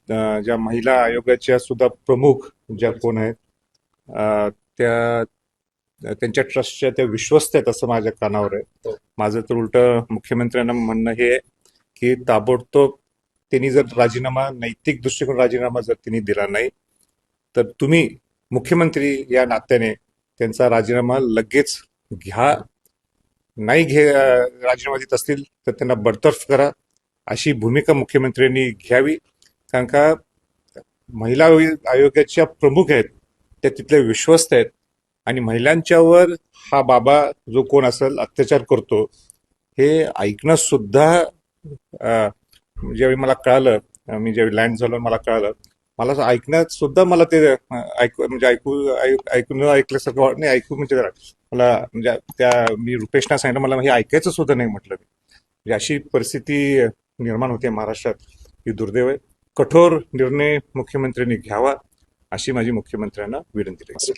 ज्या महिला आयोगाच्या सुद्धा प्रमुख ज्या कोण आहेत त्या त्यांच्या ट्रस्टच्या त्या विश्वस्त आहेत असं माझ्या कानावर आहे. माझं तर उलट मुख्यमंत्र्यांना म्हणणं हे आहे की ताबडतोब त्यांनी जर राजीनामा, नैतिक दृष्टिकोन राजीनामा जर त्यांनी दिला नाही तर तुम्ही मुख्यमंत्री या नात्याने त्यांचा राजीनामा लगेच घ्या. नाही राजीनामा देत असतील तर त्यांना बडतर्फ करा, अशी भूमिका मुख्यमंत्र्यांनी घ्यावी. कारण का महिला आयोगाच्या प्रमुख आहेत त्या तिथले विश्वस्त आहेत आणि महिलांच्यावर हा बाबा जो कोण असेल अत्याचार करतो हे ऐकणं सुद्धा ज्यावेळी मला कळालं, मी ज्यावेळी लँड झालो मला कळालं, मला ऐकण्यात सुद्धा मला ते ऐकून ऐकल्यासारखं नाही. ऐकू म्हणजे मला म्हणजे त्या मी रुपेशना सांगितलं मला हे ऐकायचं सुद्धा नाही म्हटलं मी. म्हणजे अशी परिस्थिती निर्माण होते महाराष्ट्रात, ही दुर्दैव आहे. कठोर निर्णय मुख्यमंत्र्यांनी घ्यावा अशी माझी मुख्यमंत्र्यांना विनंती आहे.